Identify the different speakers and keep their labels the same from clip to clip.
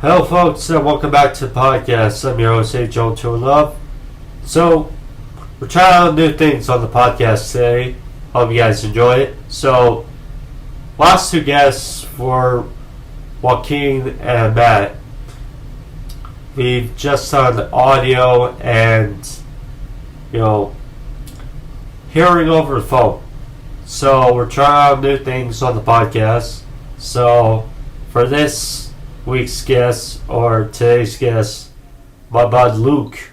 Speaker 1: Hello, folks, and welcome back to the podcast. I'm your host, Joe True Love. So, we're trying out new things on the podcast today. Hope you guys enjoy it. So, last two guests were Joaquin and Matt. We've just done audio and, hearing over the phone. So, we're trying out new things on the podcast. So, for this week's guest, or today's guest, my bud Luke,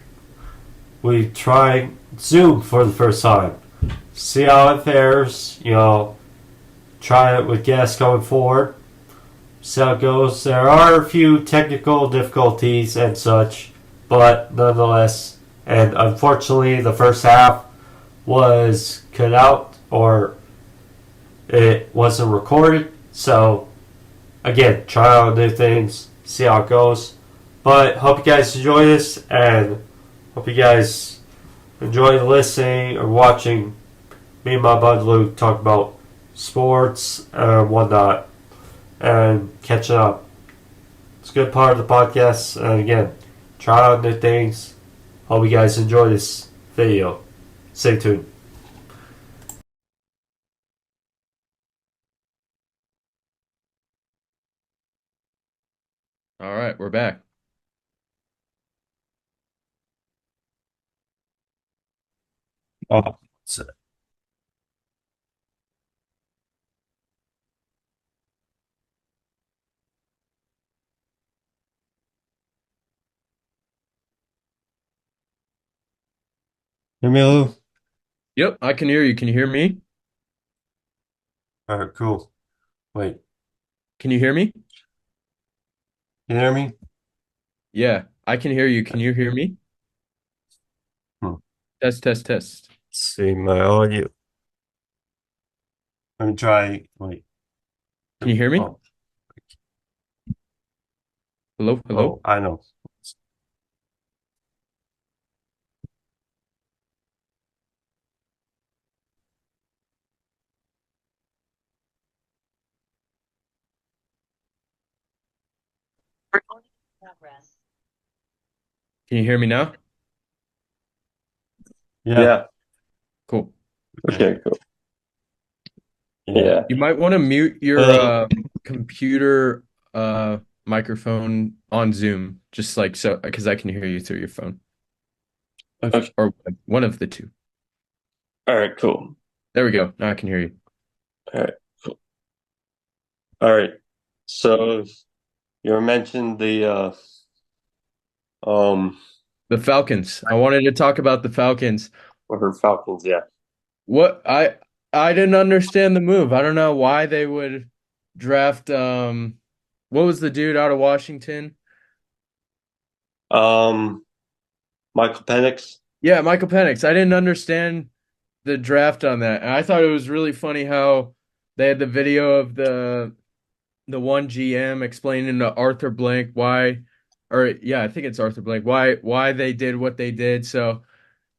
Speaker 1: we try Zoom for the first time. See how it fares, try it with guests going forward. See how it goes. There are a few technical difficulties and such, but nonetheless, and unfortunately the first half was cut out or it wasn't recorded, so again, try out new things, see how it goes. But hope you guys enjoy this, and hope you guys enjoy listening or watching me and my bud Luke talk about sports and whatnot, and catching up. It's a good part of the podcast, and again, try out new things. Hope you guys enjoy this video. Stay tuned.
Speaker 2: All right, we're back.
Speaker 1: Oh, hear me, Lou?
Speaker 2: Yep, I can hear you. Can you hear me?
Speaker 1: Alright, cool. Wait,
Speaker 2: Can you hear me?
Speaker 1: you hear me?
Speaker 2: Yeah, I can hear you. Can you hear me?
Speaker 1: Hmm.
Speaker 2: Test, test, test.
Speaker 1: Let's see my audio. Let me try. Wait.
Speaker 2: Can you hear me?
Speaker 1: Oh,
Speaker 2: Hello, hello.
Speaker 1: I know.
Speaker 2: Can you hear me now?
Speaker 1: Yeah.
Speaker 2: Cool.
Speaker 3: Okay, cool.
Speaker 1: Yeah.
Speaker 3: Yeah.
Speaker 2: You might want to mute your computer microphone on Zoom, just like so, because I can hear you through your phone.
Speaker 3: Okay.
Speaker 2: Or one of the two.
Speaker 3: All right, cool.
Speaker 2: There we go. Now I can hear you.
Speaker 3: All right, cool. All right. So you mentioned the
Speaker 2: The Falcons. I wanted to talk about the Falcons.
Speaker 3: or Falcons, yeah.
Speaker 2: What I didn't understand the move. I don't know why they would draft what was the dude out of Washington?
Speaker 3: Michael Penix.
Speaker 2: Yeah, Michael Penix. I didn't understand the draft on that. And I thought it was really funny how they had the video of the one GM explaining to Arthur Blank why, or yeah, I think it's Arthur Blank, why they did what they did. So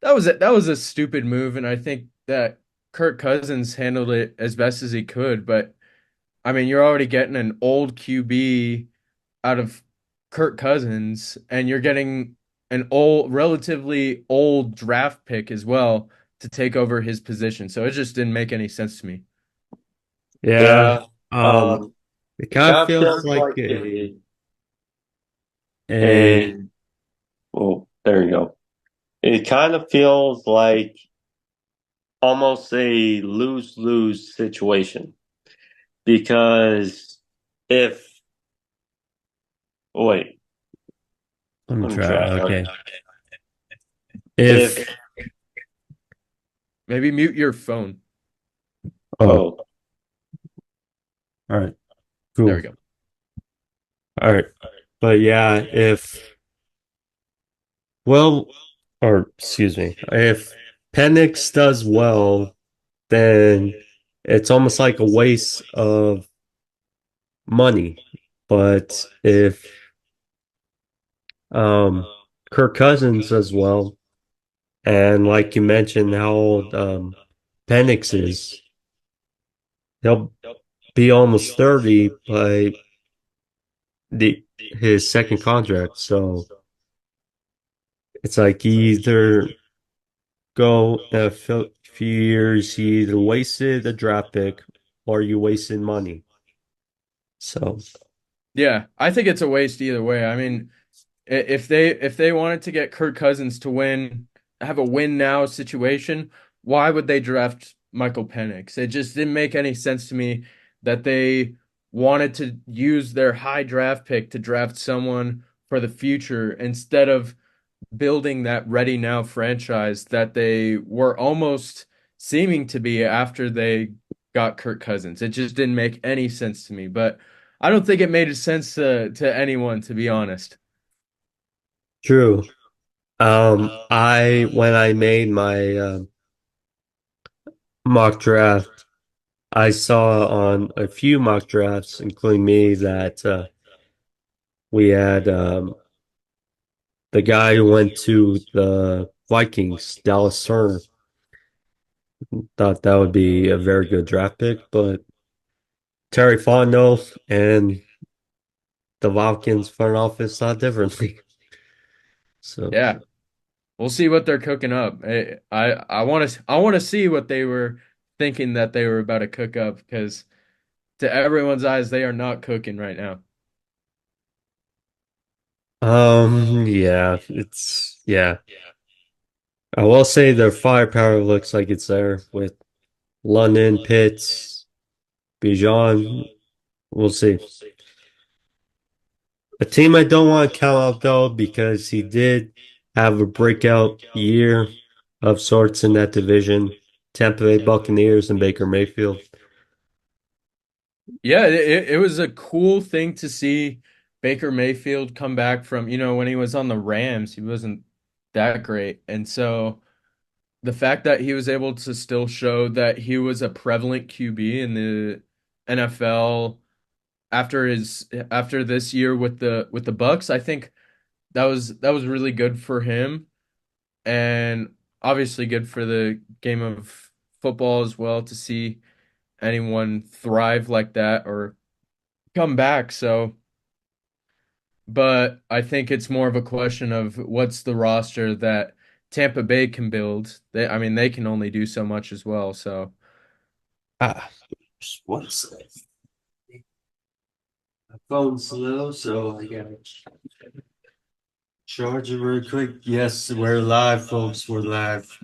Speaker 2: that was a stupid move, and I think that Kirk Cousins handled it as best as he could. But I mean, you're already getting an old QB out of Kirk Cousins, and you're getting an relatively old draft pick as well to take over his position. So it just didn't make any sense to me.
Speaker 1: Yeah.
Speaker 3: Yeah.
Speaker 1: It kind of feels
Speaker 3: feels
Speaker 1: like
Speaker 3: like a
Speaker 1: a
Speaker 3: well, there you go. It kind of feels like almost a lose-lose situation because if wait,
Speaker 1: let me
Speaker 3: let me
Speaker 1: try.
Speaker 3: try.
Speaker 1: Okay.
Speaker 3: If
Speaker 2: Maybe mute your phone.
Speaker 1: Oh, all right. Cool.
Speaker 2: There we go.
Speaker 1: All right. But yeah, if Penix does well, then it's almost like a waste of money. But if Kirk Cousins does well, and like you mentioned how old Penix is, he'll be almost 30 by the his second contract. So it's like he either go in a few years, he either wasted a draft pick or you wasted money. So
Speaker 2: Yeah, I think it's a waste either way. I mean, if they wanted to get Kirk Cousins to win, have a win now situation, why would they draft Michael Penix? It just didn't make any sense to me that they wanted to use their high draft pick to draft someone for the future instead of building that ready now franchise that they were almost seeming to be after they got Kirk Cousins. It just didn't make any sense to me, but I don't think it made sense to anyone, to be honest.
Speaker 1: true. I when I made my mock draft, I saw on a few mock drafts, including me, that we had the guy who went to the Vikings, Dallas Turner. Thought that would be a very good draft pick, but Terry Fontenot and the Falcons front office thought differently. So,
Speaker 2: Yeah, we'll see what they're cooking up. I want to see what they were thinking that they were about to cook up because to everyone's eyes, they are not cooking right now.
Speaker 1: yeah, yeah. I will say their firepower looks like it's there with London, Pitts, Bijan. We'll see. A team I don't want to count out though, because he did have a breakout year of sorts in that division. Tampa Bay Buccaneers and Baker Mayfield.
Speaker 2: Yeah, it was a cool thing to see Baker Mayfield come back from, when he was on the Rams, he wasn't that great. And so the fact that he was able to still show that he was a prevalent QB in the NFL after this year with the Bucks, I think that was really good for him and obviously good for the game of football as well to see anyone thrive like that or come back. So, but I think it's more of a question of what's the roster that Tampa Bay can build. I mean, they can only do so much as well. So,
Speaker 1: Ah, what's that? My phone's slow, so I gotta charge it real quick. Yes, we're live, folks. We're live.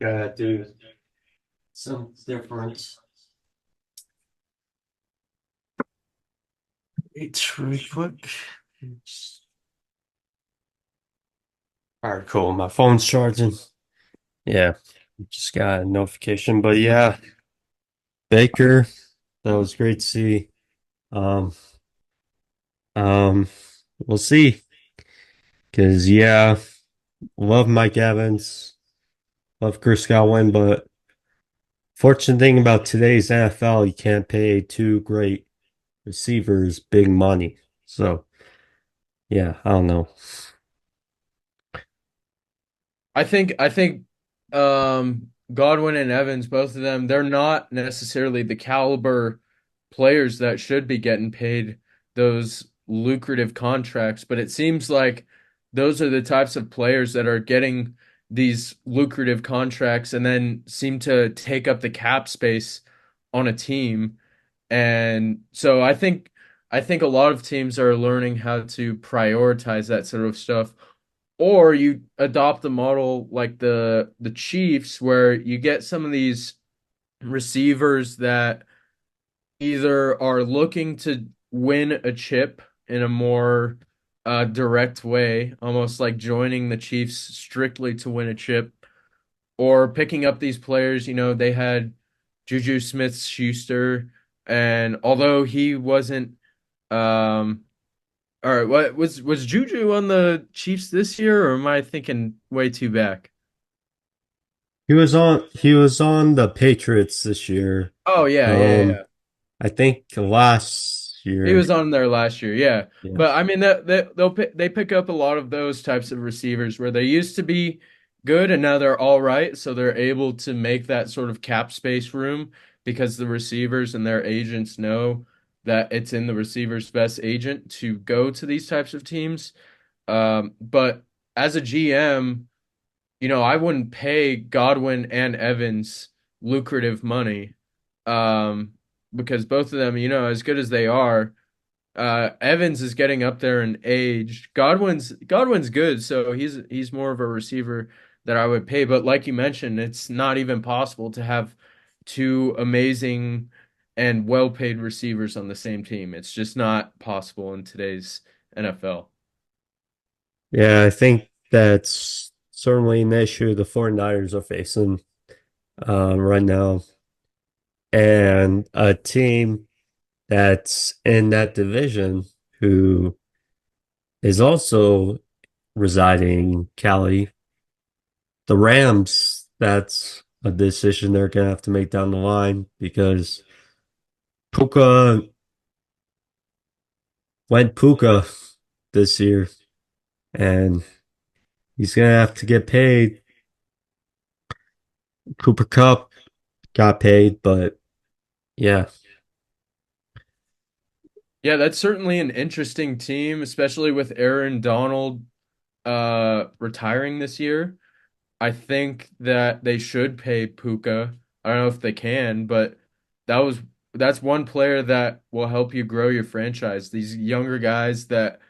Speaker 1: Gotta do some different. It's really quick. All right, cool. My phone's charging. Yeah, just got a notification, but yeah, Baker, that was great to see. Um, um, we'll see. Because yeah, love Mike Evans, love Chris Godwin, but fortunate thing about today's NFL, you can't pay two great receivers big money. So yeah, I don't know.
Speaker 2: I think Godwin and Evans, both of them, they're not necessarily the caliber players that should be getting paid those lucrative contracts, but it seems like those are the types of players that are getting these lucrative contracts and then seem to take up the cap space on a team. And so I think a lot of teams are learning how to prioritize that sort of stuff. Or you adopt a model like the Chiefs where you get some of these receivers that either are looking to win a chip in a more direct way, almost like joining the Chiefs strictly to win a chip, or picking up these players. They had Juju Smith-Schuster, and although he wasn't, all right, what was Juju on the Chiefs this year, or am I thinking way too back?
Speaker 1: He was on the Patriots this year.
Speaker 2: Oh yeah, yeah,
Speaker 1: Um,
Speaker 2: yeah.
Speaker 1: I think last
Speaker 2: He
Speaker 1: year.
Speaker 2: was on there last year, yeah.
Speaker 1: Yeah.
Speaker 2: But I mean they pick up a lot of those types of receivers where they used to be good and now they're all right, so they're able to make that sort of cap space room because the receivers and their agents know. that it's in the receiver's best agent to go to these types of teams. But as a GM, I wouldn't pay Godwin and Evans lucrative money, um, because both of them, as good as they are, Evans is getting up there in age. Godwin's good, so he's more of a receiver that I would pay. But like you mentioned, it's not even possible to have two amazing and well-paid receivers on the same team. It's just not possible in today's NFL.
Speaker 1: Yeah, I think that's certainly an issue the 49ers are facing right now. And a team that's in that division who is also residing in Cali, the Rams, that's a decision they're going to have to make down the line because Puka went Puka this year, and he's going to have to get paid. Cooper Cup got paid, but yeah,
Speaker 2: Yeah, that's certainly an interesting team, especially with Aaron Donald retiring this year. I think that they should pay Puka. I don't know if they can, but that was that's one player that will help you grow your franchise. These younger guys that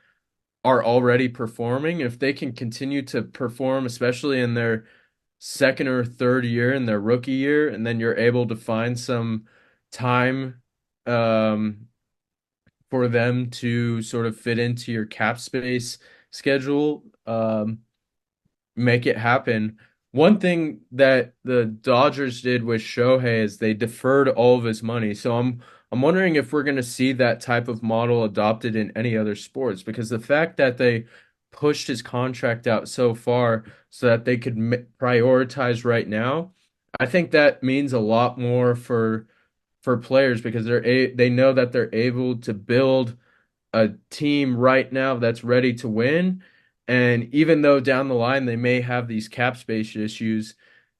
Speaker 2: are already performing, if they can continue to perform, especially in their second or third year in their rookie year, and then you're able to find some time um, for them to sort of fit into your cap space schedule. Make it happen. One thing that the Dodgers did with Shohei is they deferred all of his money. So I'm wondering if we're going to see that type of model adopted in any other sports because the fact that they pushed his contract out so far so that they could prioritize right now, I think that means a lot more for players because they know that they're able to build a team right now that's ready to win. And even though down the line they may have these cap space issues,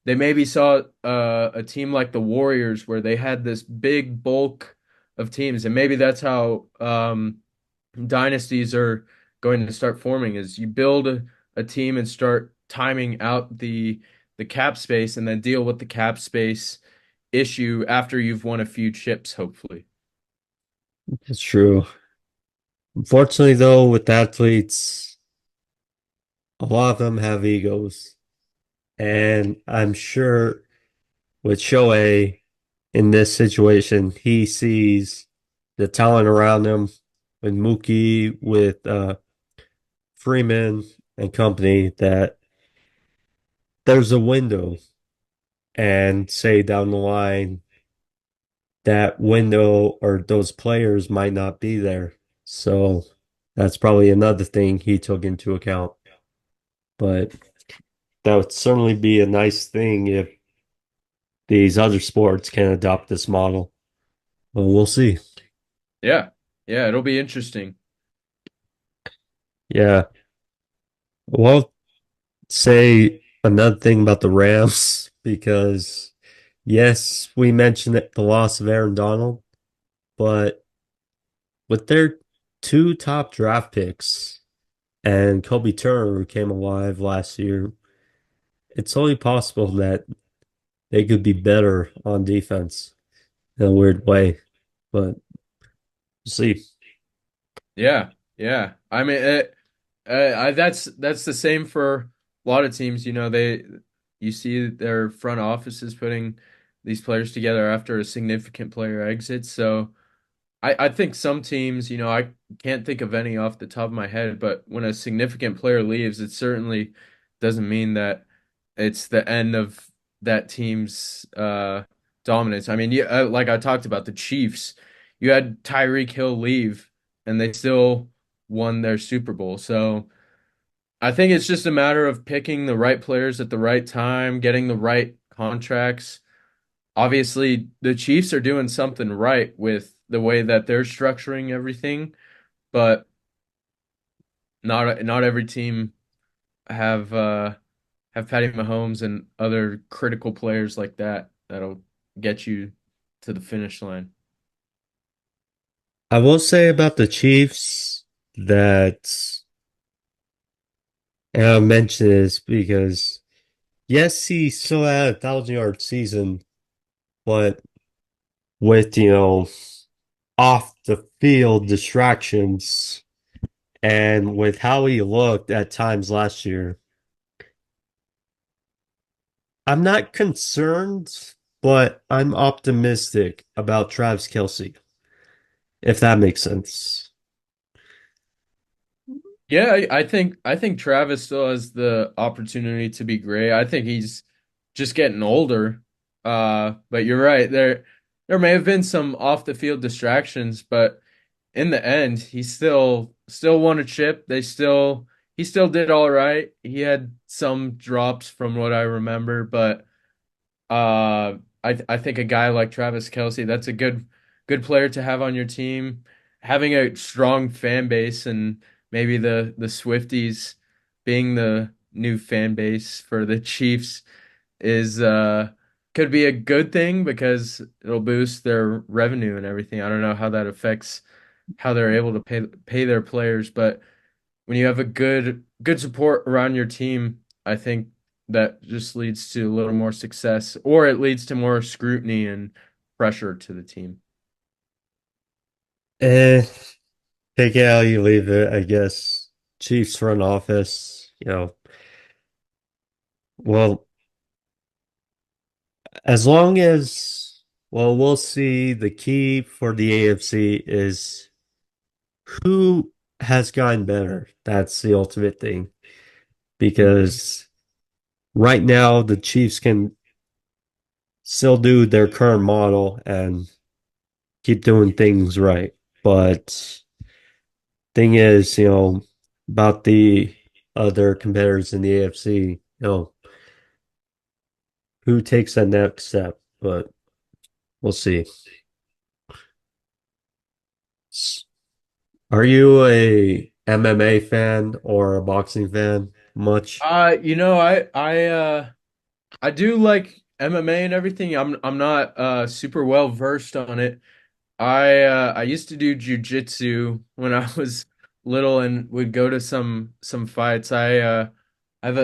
Speaker 2: they maybe saw a team like the Warriors where they had this big bulk of teams, and maybe that's how dynasties are going to start forming. Is you build a team and start timing out the cap space, and then deal with the cap space issue after you've won a few chips, hopefully.
Speaker 1: it's true. Unfortunately, though, with athletes, a lot of them have egos. And I'm sure with Shohei in this situation, he sees the talent around him with Mookie, with Freeman and company that there's a window. And say down the line, that window or those players might not be there. So that's probably another thing he took into account. But that would certainly be a nice thing if these other sports can adopt this model. Well, we'll see.
Speaker 2: Yeah, yeah, it'll be interesting.
Speaker 1: Yeah. Well, say another thing about the Rams because yes, we mentioned the loss of Aaron Donald, but with their two top draft picks and Kobe Turner, who came alive last year, it's only possible that they could be better on defense in a weird way. But we'll see.
Speaker 2: Yeah, yeah. I mean, that's the same for a lot of teams. You see their front offices putting these players together after a significant player exits. So I think some teams, I can't think of any off the top of my head, but when a significant player leaves, it certainly doesn't mean that it's the end of that team's dominance. I mean, like I talked about the Chiefs, you had Tyreek Hill leave, and they still won their Super Bowl. So I think it's just a matter of picking the right players at the right time, getting the right contracts. Obviously, the Chiefs are doing something right with the way that they're structuring everything, but not every team have have Patty Mahomes and other critical players like that that'll get you to the finish line.
Speaker 1: I will say about the Chiefs that, and I'll mention this because yes, he still had 1,000 yard season, but with, off the field distractions and with how he looked at times last year, I'm not concerned, but I'm optimistic about Travis Kelce, if that makes sense.
Speaker 2: Yeah, I think Travis still has the opportunity to be great. I think he's just getting older. But you're right. There may have been some off the field distractions, but in the end, he still won a chip. He still did all right. He had some drops from what I remember, but I think a guy like Travis Kelce, that's a good player to have on your team. Having a strong fan base and maybe the Swifties being the new fan base for the Chiefs is could be a good thing because it'll boost their revenue and everything. I don't know how that affects how they're able to pay their players, but when you have a good support around your team, I think that just leads to a little more success, or it leads to more scrutiny and pressure to the team.
Speaker 1: Eh, take it how you leave it, I guess. Chiefs front office, well, as long as, well, we'll see. The key for the AFC is who has gotten better. That's the ultimate thing. Because right now, the Chiefs can still do their current model and keep doing things right. But thing is, about the other competitors in the AFC, who takes that next step? But we'll see. Are you a MMA fan or a boxing fan much?
Speaker 2: I do like MMA and everything. I'm not super well versed on it. I used to do jujitsu when I was little and would go to some fights. I have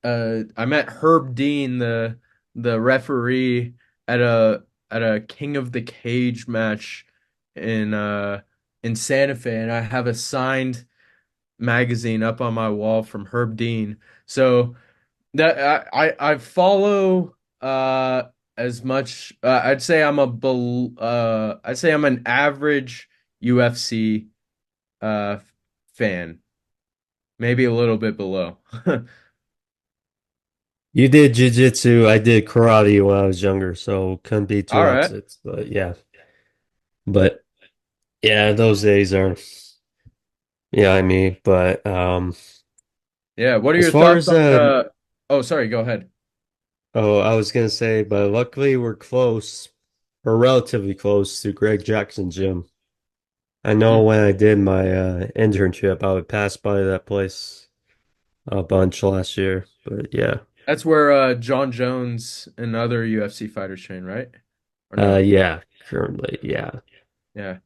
Speaker 2: I met Herb Dean, the referee at a King of the Cage match in in Santa Fe, and I have a signed magazine up on my wall from Herb Dean. So that I follow as much I'd say I'm an average UFC uh fan, maybe a little bit below.
Speaker 1: You did jiu-jitsu, I did karate when I was younger, so couldn't be
Speaker 2: All
Speaker 1: two
Speaker 2: right.
Speaker 1: opposites. But yeah. But yeah, those days are, yeah, I mean, but
Speaker 2: Yeah, what are
Speaker 1: as
Speaker 2: your
Speaker 1: far
Speaker 2: thoughts
Speaker 1: as
Speaker 2: on oh, sorry, go ahead.
Speaker 1: oh, I was gonna say, but luckily we're close, or relatively close to Greg Jackson's gym. I know
Speaker 2: Hmm.
Speaker 1: when I did my internship, I would pass by that place a bunch last year. But yeah.
Speaker 2: That's where John Jones and other UFC fighters train, right? Or no?
Speaker 1: Yeah, currently, yeah.
Speaker 2: Yeah.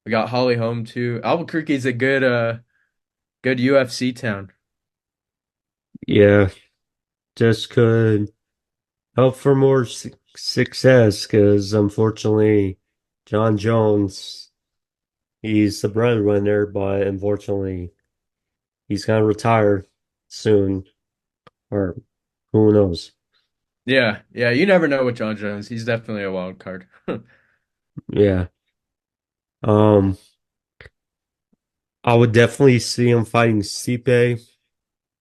Speaker 2: We got Holly Holm too. Albuquerque's a good UFC town.
Speaker 1: Yeah, just could hope for more success because unfortunately, John Jones, he's the breadwinner, but unfortunately, he's gonna retire soon, or who knows?
Speaker 2: Yeah, yeah, you never know with John Jones. He's definitely a wild card.
Speaker 1: Yeah. Um, I would definitely see him fighting Stipe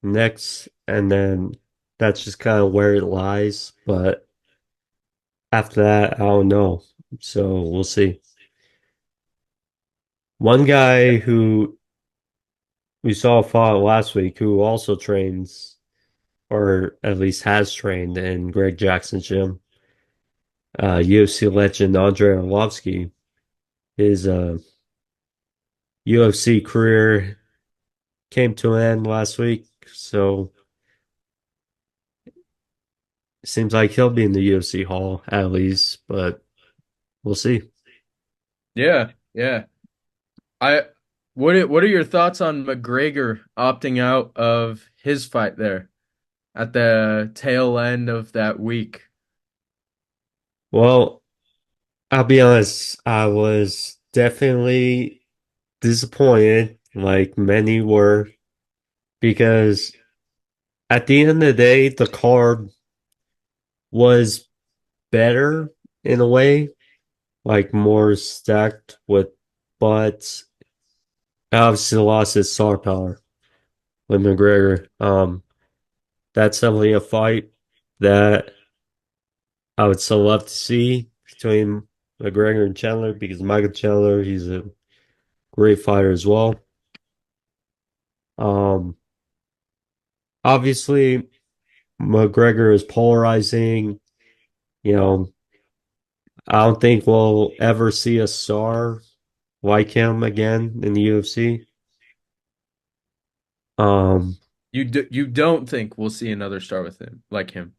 Speaker 1: next, and then that's just kind of where it lies. But after that, I don't know. So we'll see. One guy who we saw fought last week, who also trains, or at least has trained in Greg Jackson's gym, UFC legend Andrei Arlovsky. His UFC career came to an end last week, so it seems like he'll be in the UFC Hall at least, but we'll see.
Speaker 2: Yeah, yeah. I what are your thoughts on McGregor opting out of his fight there at the tail end of that week?
Speaker 1: Well, I'll be honest, I was definitely disappointed, like many were, because at the end of the day, the card was better in a way, like more stacked with, but obviously lost its star power with McGregor. That's definitely a fight that I would still love to see between McGregor and Chandler because Michael Chandler, he's a great fighter as well. Um, Obviously, McGregor is polarizing. You know, I don't think we'll ever see a star like him again in the UFC. Um,
Speaker 2: You don't think we'll see another star with him like him?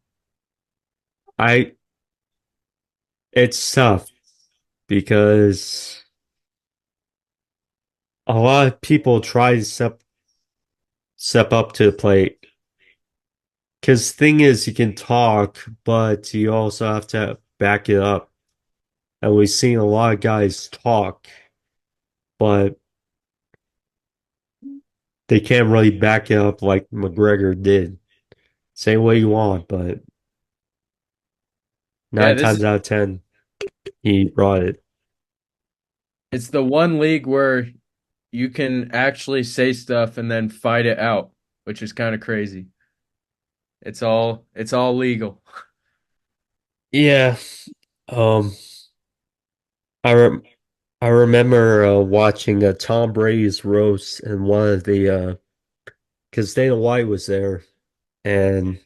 Speaker 1: I it's tough because a lot of people try to step up to the plate. Because thing is, you can talk, but you also have to back it up. And we've seen a lot of guys talk, but they can't really back it up like McGregor did. Say what you want, but
Speaker 2: Yeah,
Speaker 1: nine times out of 10, he brought it.
Speaker 2: it's the one league where you can actually say stuff and then fight it out, which is kind of crazy. It's all legal.
Speaker 1: Yeah. Um, I rem I remember watching Tom Brady's roast and one of the because Dana White was there and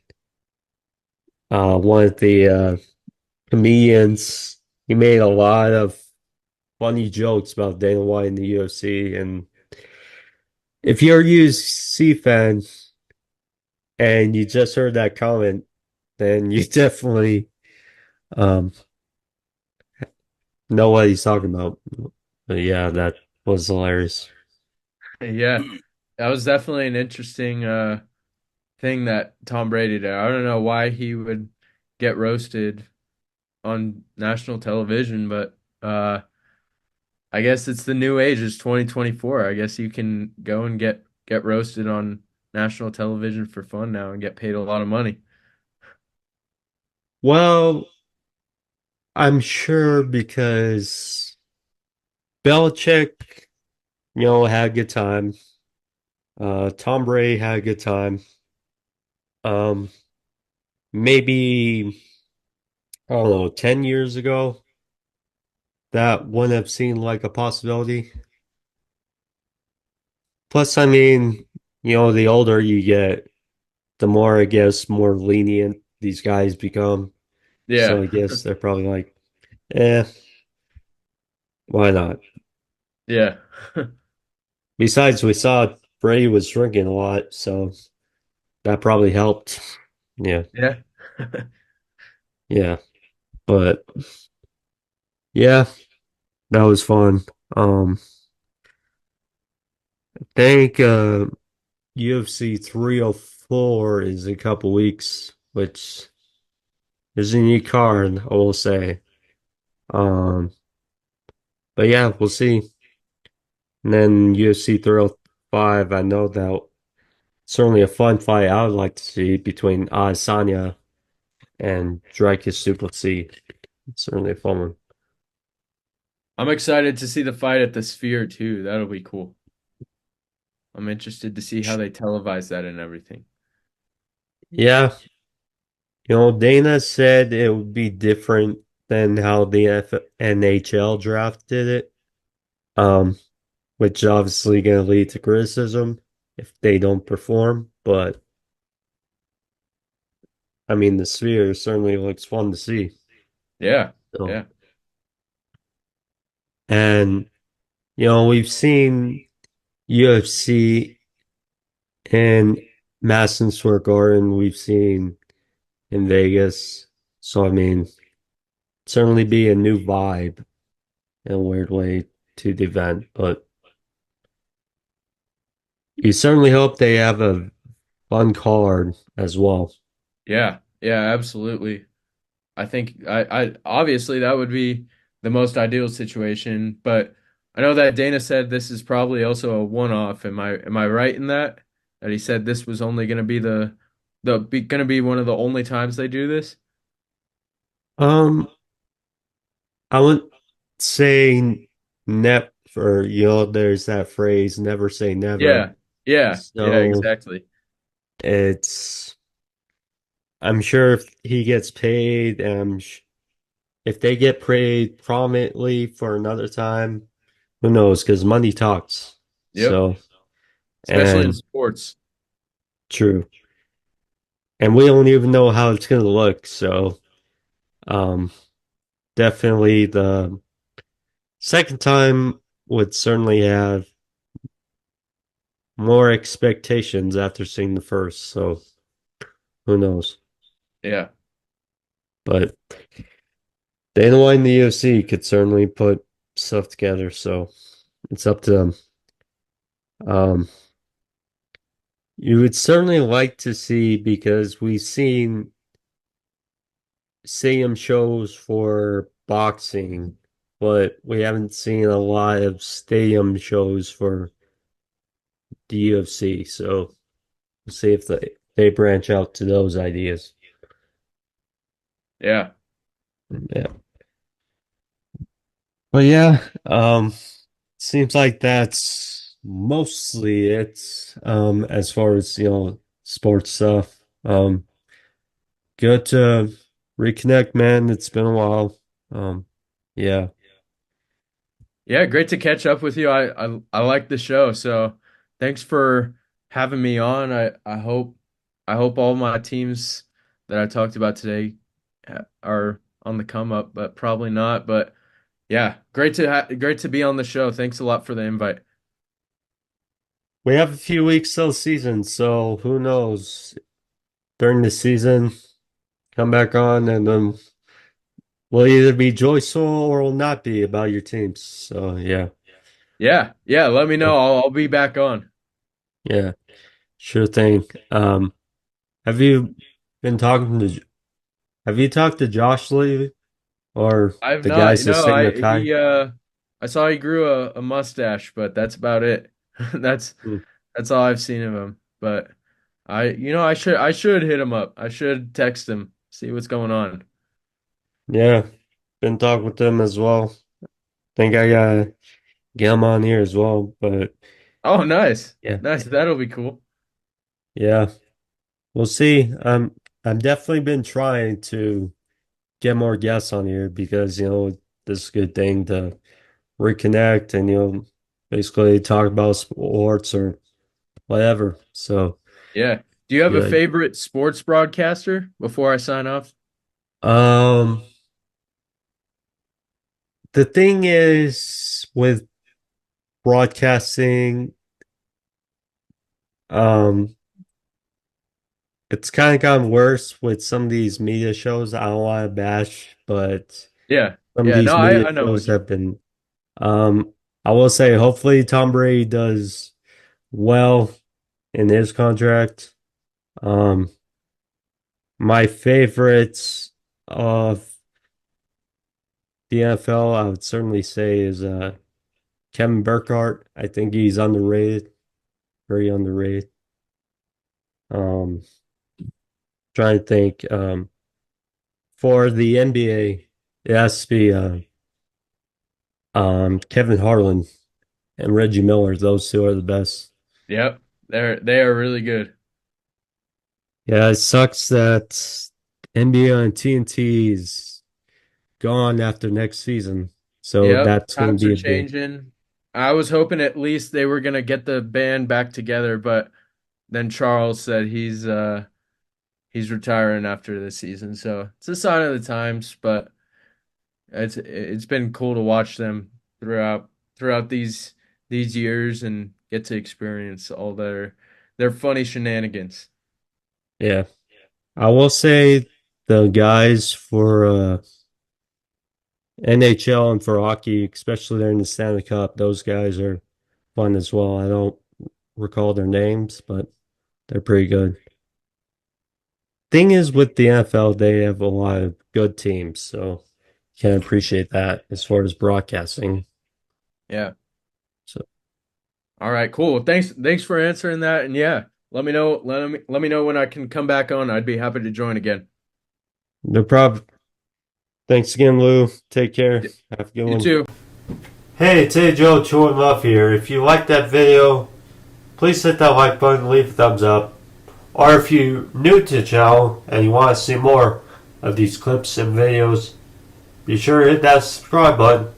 Speaker 1: one of the comedians he made a lot of funny jokes about Dana White in the UFC. And if you're a UFC fan and you just heard that comment, then you definitely um, know what he's talking about. But yeah, that was hilarious.
Speaker 2: Yeah, that was definitely an interesting thing that Tom Brady did. I don't know why he would get roasted on national television, but I guess it's the new age. It's 2024. I guess you can go and get roasted on national television for fun now and get paid a lot of money.
Speaker 1: Well, I'm sure because Belichick, had a good time. Tom Brady had a good time. Um, Maybe, I don't know, 10 years ago, that wouldn't have seemed like a possibility. Plus, I mean, the older you get, the more, I guess, more lenient these guys become. So
Speaker 2: Yeah.
Speaker 1: I guess they're probably like, eh, why not?
Speaker 2: Yeah.
Speaker 1: Besides, we saw Brady was drinking a lot, so that probably helped. Yeah,
Speaker 2: Yeah.
Speaker 1: yeah. But yeah, that was fun. I think UFC 304 is a couple weeks, which is a new card, I will say. Um, but yeah, we'll see. And then UFC 305, I know that certainly a fun fight I would like to see between Adesanya and Dricus Duplessis. It's certainly a fun one.
Speaker 2: I'm excited to see the fight at the Sphere too. That'll be cool. I'm interested to see how they televise that and everything.
Speaker 1: Yeah, Dana said it would be different than how the NHL draft did it, um, which is obviously going to lead to criticism if they don't perform. But I mean, the Sphere certainly looks fun to see.
Speaker 2: Yeah.
Speaker 1: So,
Speaker 2: Yeah.
Speaker 1: and we've seen UFC in Madison Square Garden. We've seen in Vegas. So I mean, certainly be a new vibe in a weird way to the event, but we certainly hope they have a fun card as well.
Speaker 2: Yeah, yeah, absolutely. I think I obviously that would be the most ideal situation, but I know that Dana said this is probably also a one-off. Am I right in that? That he said this was only going to be going to be one of the only times they do this?
Speaker 1: Um, I would say never, there's that phrase, never say never.
Speaker 2: Yeah. Yeah. Yeah,
Speaker 1: So
Speaker 2: exactly.
Speaker 1: it's, I'm sure if he gets paid, if they get paid prominently for another time, who knows? Because money talks.
Speaker 2: Yep.
Speaker 1: So,
Speaker 2: Especially in
Speaker 1: and
Speaker 2: sports.
Speaker 1: true. And we don't even know how it's going to look. So, um, definitely the second time would certainly have more expectations after seeing the first. So, who knows?
Speaker 2: Yeah.
Speaker 1: But Dana White and the UFC could certainly put stuff together. So, it's up to them. Um, you would certainly like to see because we've seen stadium shows for boxing, but we haven't seen a lot of stadium shows for the UFC. So we'll see if they branch out to those ideas.
Speaker 2: Yeah.
Speaker 1: Yeah. But yeah, seems like that's mostly it as far as sports stuff. Good to reconnect, man. It's been a while. Um yeah.
Speaker 2: Yeah, great to catch up with you. I like the show, so thanks for having me on. I hope all my teams that I talked about today are on the come up, but probably not. But yeah, great to be on the show. Thanks a lot for the invite.
Speaker 1: We have a few weeks till season, so who knows? During the season, come back on and then we'll either be joyful or will not be about your teams. So yeah.
Speaker 2: Yeah, yeah. Let me know. I'll be back on.
Speaker 1: Yeah, sure thing. Um, have you been talking to have you talked to Josh lately or
Speaker 2: I've
Speaker 1: the
Speaker 2: not.
Speaker 1: guys that
Speaker 2: No,
Speaker 1: sing the Kai?
Speaker 2: I saw he grew a mustache, but that's about it. That's
Speaker 1: Hmm.
Speaker 2: that's all I've seen of him. But I should hit him up. I should text him, see what's going on.
Speaker 1: Yeah, been talking with them as well. Think I gotta get him on here as well. But
Speaker 2: Oh, nice.
Speaker 1: yeah,
Speaker 2: Nice. That'll be cool.
Speaker 1: yeah, we'll see. I'm definitely been trying to get more guests on here because this is a good thing to reconnect and basically talk about sports or whatever. So
Speaker 2: Yeah. Do you have a
Speaker 1: good.
Speaker 2: favorite sports broadcaster before I sign off?
Speaker 1: Um, the thing is with broadcasting, um, it's kind of gotten worse with some of these media shows. I don't want to bash, but
Speaker 2: Yeah.
Speaker 1: some of
Speaker 2: Yeah. No,
Speaker 1: these media
Speaker 2: I know
Speaker 1: shows
Speaker 2: what you
Speaker 1: have been. Um, I will say, hopefully, Tom Brady does well in his contract. Um, my favorites of the NFL, I would certainly say, is Kevin Burkhardt. I think he's underrated, very underrated. Um, trying to think. For the NBA, it has to be Kevin Harlan and Reggie Miller. Those two are the best.
Speaker 2: Yep. They are really good.
Speaker 1: Yeah, it sucks that NBA and TNT is gone after next season. So
Speaker 2: Yep.
Speaker 1: that's going to
Speaker 2: Times
Speaker 1: be
Speaker 2: are
Speaker 1: a big.
Speaker 2: changing. I was hoping at least they were gonna get the band back together, but then Charles said he's retiring after this season. So it's a sign of the times, but it's been cool to watch them throughout these years and get to experience all their funny shenanigans.
Speaker 1: Yeah. I will say the guys for NHL and for hockey, especially during the Stanley Cup, those guys are fun as well. I don't recall their names, but they're pretty good. Thing is, with the NFL, they have a lot of good teams, so can appreciate that as far as broadcasting.
Speaker 2: Yeah.
Speaker 1: So
Speaker 2: All right, cool. Thanks for answering that. And yeah, let me know let me know when I can come back on. I'd be happy to join again.
Speaker 1: no problem. Thanks again, Lou. Take care. Have a good
Speaker 2: You
Speaker 1: one.
Speaker 2: too.
Speaker 1: Hey, it's Joe Chewing Love here. If you liked that video, please hit that like button, leave a thumbs up. Or if you're new to the channel and you want to see more of these clips and videos, be sure to hit that subscribe button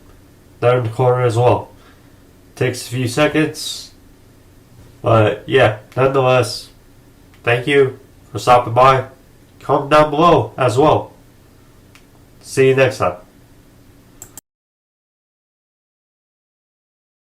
Speaker 1: down in the corner as well. Takes a few seconds, but yeah, nonetheless, thank you for stopping by. Comment down below as well. See you next time.